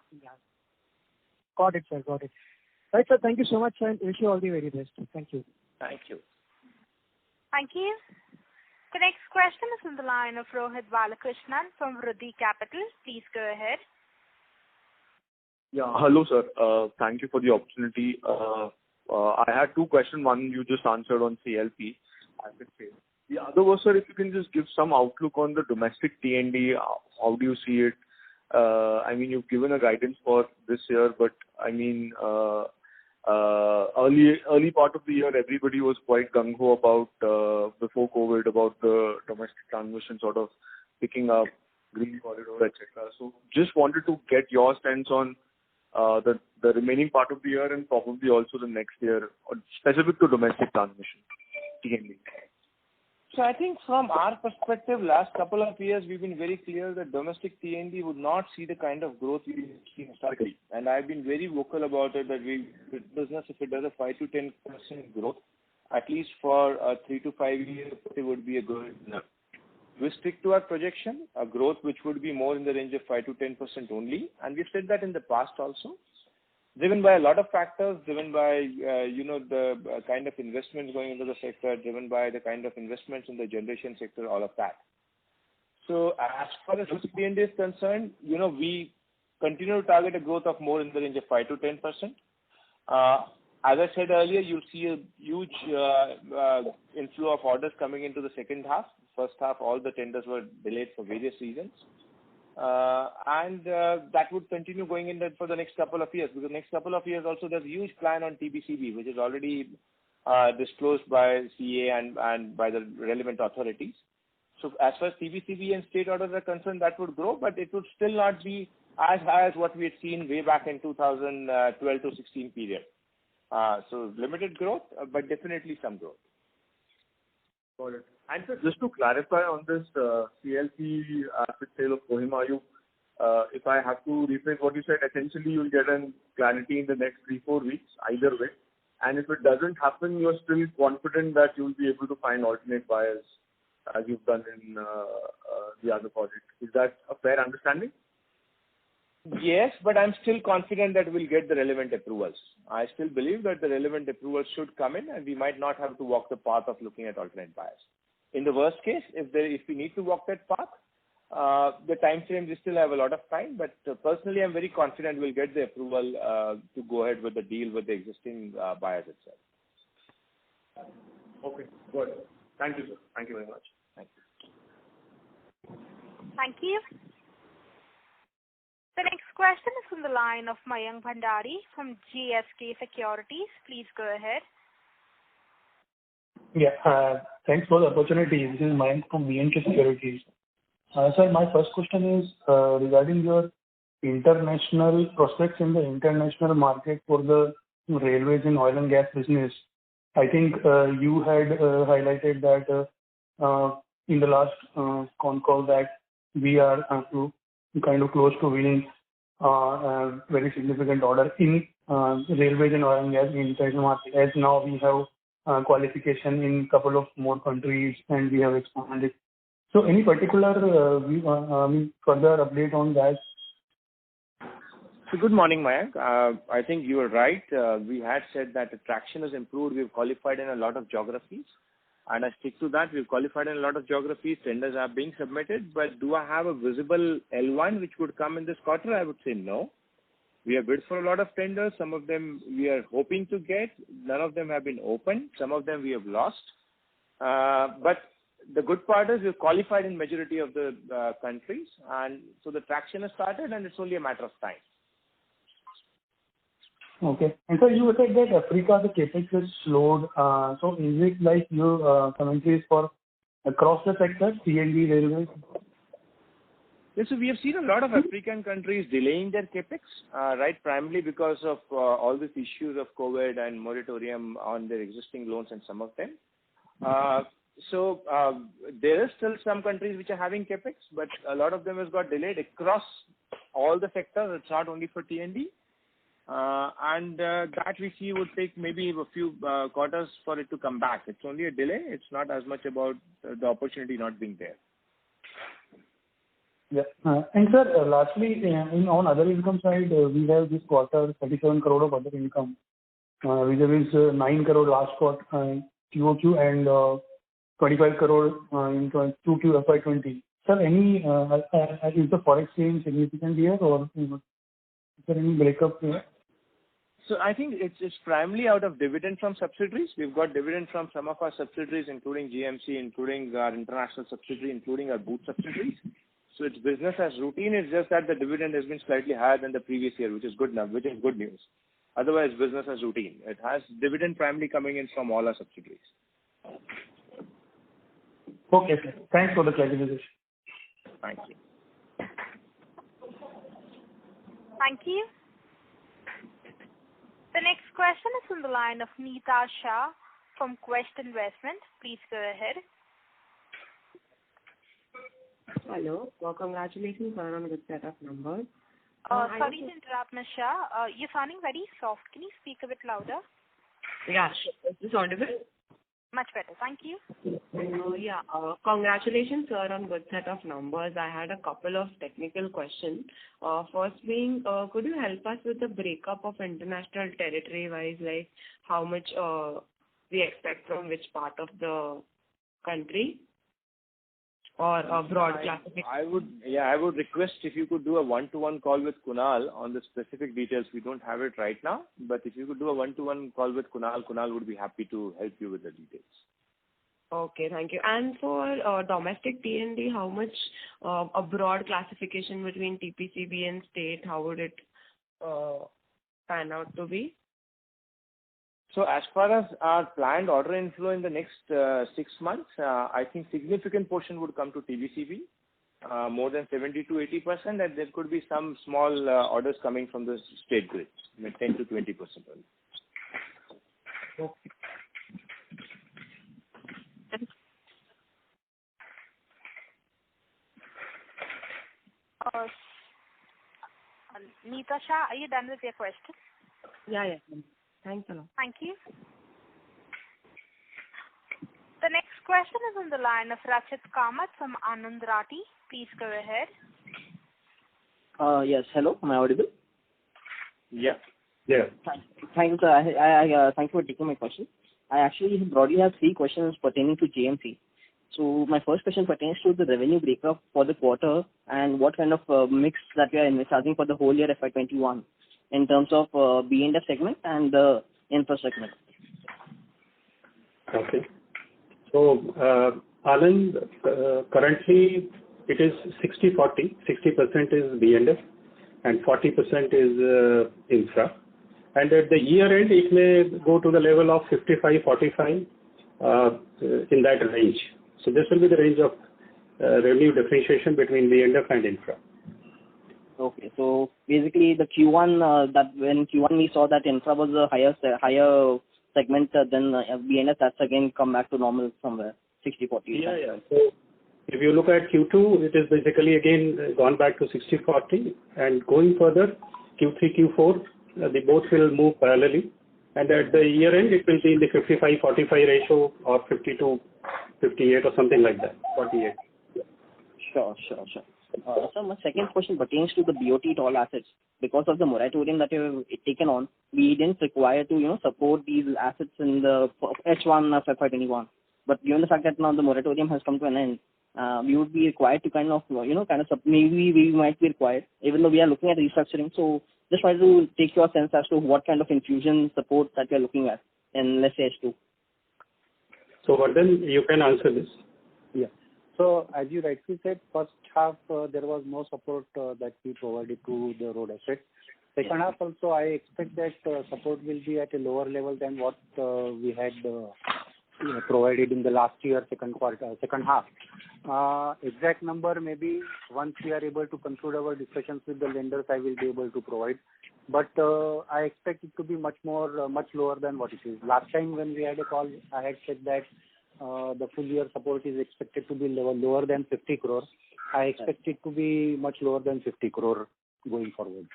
Speaker 13: Got it, sir, got it. Right, sir, thank you so much and wish you all the very best. Thank you.
Speaker 1: Thank you.
Speaker 3: Thank you. The next question is on the line of Rohit Balakrishnan from Ruddhi Capital. Please go ahead.
Speaker 14: Yeah, hello sir. Thank you for the opportunity. I had 2 questions. One you just answered on CLP. The other was, sir, if you can just give some outlook on the domestic T&D. How do you see it? You've given a guidance for this year, but early part of the year, everybody was quite gung-ho about, before COVID, about the domestic transmission sort of picking up, green corridor, etc. So just wanted to get your sense on the remaining part of the year and probably also the next year, specific to domestic transmission, T&D.
Speaker 1: So I think from our perspective, last couple of years, we've been very clear that domestic T&D would not see the kind of growth we've seen historically. And I've been very vocal about it that business, if it does a 5 to 10% growth, at least for a 3 to 5 years, it would be a good enough. We stick to our projection, a growth which would be more in the range of 5 to 10% only. And we've said that in the past also. Driven by a lot of factors, driven by, the kind of investments going into the sector, driven by the kind of investments in the generation sector, all of that. So as far as T&D is concerned, we continue to target a growth of more in the range of 5 to 10%. As I said earlier, you'll see a huge inflow of orders coming into the second half. first half, all the tenders were delayed for various reasons. And that would continue going in for the next couple of years, because next couple of years also there's a huge plan on TBCB, which is already disclosed by CA and by the relevant authorities. So as far as TBCB and state orders are concerned, that would grow, but it would still not be as high as what we had seen way back in 2012 to 16 period. So limited growth, but definitely some growth.
Speaker 14: Got it. And sir, just to clarify on this CLC asset sale of Kohima, if I have to rephrase what you said, essentially you'll get an clarity in the next 3-4 weeks, either way. And if it doesn't happen, you're still confident that you'll be able to find alternate buyers as you've done in the other project. Is that a fair understanding?
Speaker 1: Yes, but I'm still confident that we'll get the relevant approvals. I still believe that the relevant approvals should come in, and we might not have to walk the path of looking at alternate buyers. In the worst case, if we need to walk that path, the time frame, we still have a lot of time, but personally I'm very confident we'll get the approval to go ahead with the deal with the existing buyers itself.
Speaker 14: Okay, good. Thank you, sir. Thank you very much.
Speaker 1: Thank you.
Speaker 3: Thank you. The next question is from the line of Mayank Bhandari from GSK Securities. Please go ahead.
Speaker 15: Yeah, thanks for the opportunity. This is Mayank from B&K Securities. Sir, my first question is regarding your international prospects in the international market for the railways and oil and gas business. I think you had highlighted that in the last con call that we are kind of close to winning a very significant order in railways and oil and gas in international market. As now we have qualification in a couple of more countries and we have expanded. So any particular further update on that?
Speaker 1: So good morning, Mayank. I think you are right. We had said that the traction has improved. We've qualified in a lot of geographies. And I stick to that. We've qualified in a lot of geographies. Tenders are being submitted. But do I have a visible L1 which would come in this quarter? I would say no. We have bid for a lot of tenders. Some of them we are hoping to get. None of them have been opened. Some of them we have lost. But the good part is we've qualified in majority of the countries. And so the traction has started and it's only a matter of time.
Speaker 15: Okay. And so you said that Africa, the capex is slowed. So is it like your commentaries for across the sector, T&D, railways?
Speaker 1: Yes, so we have seen a lot of African countries delaying their capex, right, primarily because of all these issues of COVID and moratorium on their existing loans and some of them. So there is still some countries which are having capex, but a lot of them has got delayed across all the sectors. It's not only for T&D. And that we see would take maybe a few quarters for it to come back. It's only a delay. It's not as much about the opportunity not being there.
Speaker 15: Yeah. And sir, lastly, on other income side, we have this quarter 37 crore of other income, which is 9 crore last quarter, QOQ, and 25 crore in 2Q FY20. Sir, is the forex change significant here, or is there any breakup here?
Speaker 1: So I think it's primarily out of dividend from subsidiaries. We've got dividend from some of our subsidiaries, including GMC, including our international subsidiary, including our boot subsidiaries. So it's business as routine. It's just that the dividend has been slightly higher than the previous year, which is good news. Otherwise, business as routine. It has dividend primarily coming in from all our subsidiaries.
Speaker 15: Okay, sir. Thanks for the clarification.
Speaker 1: Thank you.
Speaker 3: Thank you. The next question is from the line of Neeta Shah from Quest Investment. Please go ahead.
Speaker 16: Hello. Well, congratulations on a good set of numbers.
Speaker 3: Sorry to interrupt, Ms. Shah. You're sounding very soft. Can you speak a bit louder?
Speaker 16: Yeah, sure. Is this audible?
Speaker 3: Much better. Thank you.
Speaker 16: Congratulations, sir, on good set of numbers. I had a couple of technical questions. First being, could you help us with the breakup of international territory-wise, like how much we expect from which part of the country? Or a broad classification?
Speaker 1: I would request if you could do a one-to-one call with Kunal on the specific details. We don't have it right now, but if you could do a one-to-one call with Kunal would be happy to help you with the details.
Speaker 16: Okay, thank you. And for domestic T&D, how much a broad classification between TPCB and state, how would it pan out to be?
Speaker 1: So as far as our planned order inflow in the next 6 months, I think significant portion would come to TBCB, more than 70 to 80%, and there could be some small orders coming from the state grids, 10 to 20%.
Speaker 13: Okay.
Speaker 3: Neeta Shah, are you done with your question?
Speaker 16: Yeah. Thanks a lot.
Speaker 3: Thank you. The next question is on the line of Rachit Kamath from Anand Rathi. Please go ahead.
Speaker 17: Yes. Hello. Am I audible?
Speaker 1: Yeah.
Speaker 17: Thank you, sir. I thank you for taking my question. I actually broadly have 3 questions pertaining to JMC. So my first question pertains to the revenue breakup for the quarter and what kind of mix that we are envisaging for the whole year FY21 in terms of B&F segment and the infra segment.
Speaker 12: Okay. So, Anand, currently it is 60-40. 60% is B&F and 40% is infra. And at the year end, it may go to the level of 55-45 in that range. So this will be the range of revenue differentiation between B&F and infra.
Speaker 17: Okay, so basically the Q1, that when Q1 we saw that infra was a higher segment than B&F, that's again come back to normal somewhere, 60-40.
Speaker 12: Yeah. So if you look at Q2, it is basically again gone back to 60-40, and going further, Q3, Q4, they both will move parallelly. And at the year end, it will be in the 55-45 ratio or 52-58 or something like that, 48.
Speaker 17: Sure. So my second question pertains to the BOT toll assets. Because of the moratorium that you have taken on, we didn't require to support these assets in the H1 of FY21. But given the fact that now the moratorium has come to an end, we would be required to maybe we might be required, even though we are looking at restructuring. So just wanted to take your sense as to what kind of infusion support that we are looking at in, let's say, H2.
Speaker 12: So Vardhan, you can answer this.
Speaker 4: Yeah. So as you rightly said, first half there was no support that we provided to the road assets. Second half also, I expect that support will be at a lower level than what we had provided in the last year, second half. Exact number maybe once we are able to conclude our discussions with the lenders, I will be able to provide. But I expect it to be much lower than what it is. Last time when we had a call, I had said that the full year support is expected to be lower than 50 crore. I expect it to be much lower than 50 crore going forward.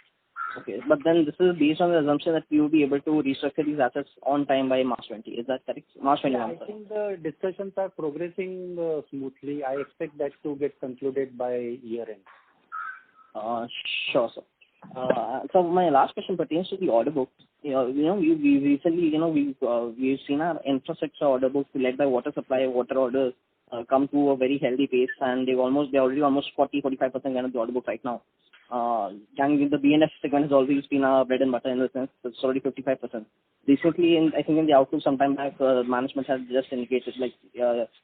Speaker 17: Okay, but then this is based on the assumption that we will be able to restructure these assets on time by March 20. Is that correct? March 21.
Speaker 4: Yeah, I think the discussions are progressing smoothly. I expect that to get concluded by year end.
Speaker 17: Sure, sir. So my last question pertains to the order book. We recently, we've seen our infrastructure order book led by water supply, water orders come to a very healthy pace, and they're already almost 40-45% kind of the order book right now. The B&F segment has always been our bread and butter in the sense it's already 55%. Recently, I think in the outlook sometime back, management has just indicated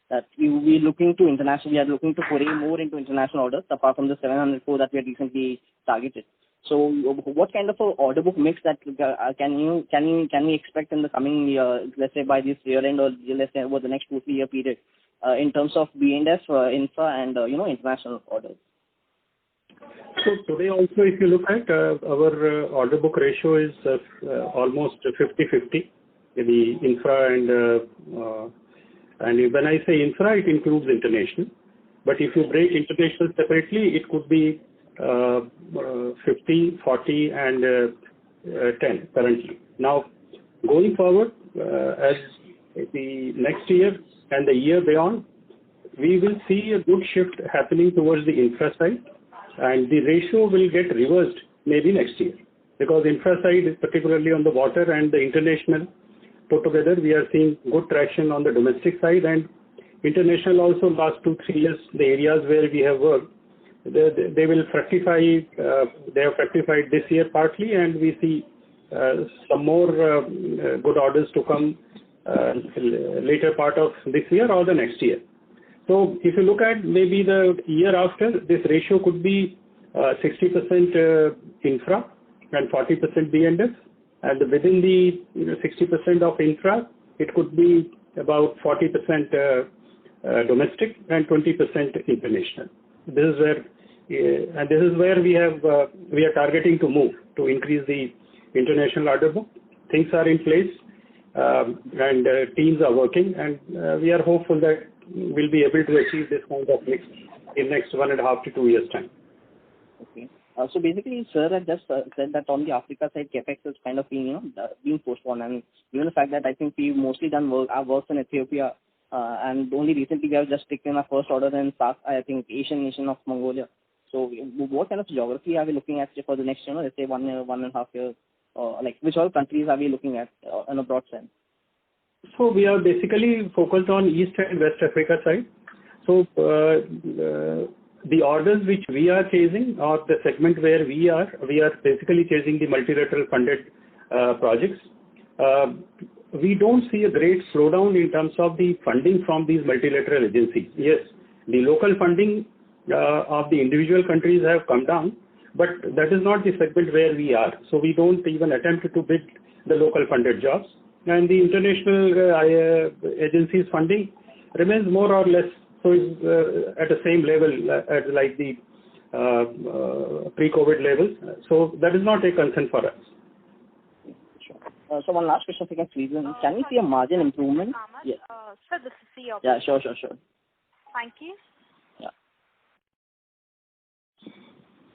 Speaker 17: that we are looking to foray more into international orders apart from the 700 crore that we had recently targeted. So, what kind of a order book mix that can we expect in the coming year, let's say by this year end or let's say over the next 2-3 year period, in terms of B&F, infra, and international orders?
Speaker 12: So today also, if you look at our order book ratio is almost 50-50 in the infra and when I say infra, it includes international. But if you break international separately, it could be 50, 40, and 10 currently. Now, going forward, as the next year and the year beyond, we will see a good shift happening towards the infra side. And the ratio will get reversed maybe next year, because infra side is particularly on the water and the international put together. We are seeing good traction on the domestic side, and international also last 2-3 years, the areas where we have worked, they will fructify. They have fructified this year partly, and we see some more good orders to come later part of this year or the next year. So if you look at maybe the year after, this ratio could be 60% infra and 40% B&F, and within the 60% of infra, it could be about 40% domestic and 20% international. This is where we are targeting to move to increase the international order book. Things are in place, and teams are working, and we are hopeful that we'll be able to achieve this kind of mix in next 1.5 to 2 years' time.
Speaker 17: Okay. So basically, sir had just said that on the Africa side, capex is kind of being postponed, and given the fact that I think we've mostly done our work in Ethiopia, and only recently we have just taken our first order in South, I think, Asian nation of Mongolia. So what kind of geography are we looking at for the next, let's say 1 year, 1.5 years? Like which all countries are we looking at in a broad sense?
Speaker 12: So we are basically focused on East and West Africa side. So the orders which we are chasing, or the segment where we are basically chasing the multilateral funded projects. We don't see a great slowdown in terms of the funding from these multilateral agencies. Yes, the local funding of the individual countries have come down, but that is not the segment where we are. So we don't even attempt to bid the local funded jobs. And the international agencies funding remains more or less at the same level as like the pre-COVID levels. So that is not a concern for us.
Speaker 17: So one last question, if I can please. Can we see a margin improvement?
Speaker 3: Yes. Sir, this is the option.
Speaker 17: Yeah, sure.
Speaker 3: Thank you.
Speaker 17: Yeah.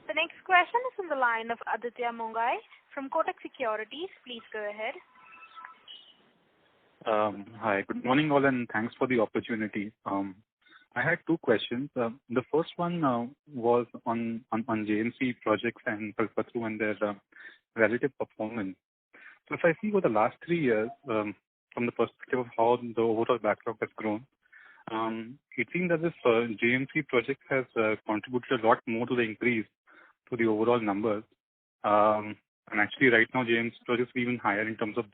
Speaker 3: The next question is on the line of Aditya Mongai from Kotak Securities. Please go ahead.
Speaker 18: Hi, good morning all, and thanks for the opportunity. I had two questions. The first one was on JMC projects and Kalpataru and their relative performance. So if I see over the last 3 years, from the perspective of how the overall backlog has grown, it seems that this JMC project has contributed a lot more to the increase to the overall numbers. And actually right now JMC projects are even higher in terms of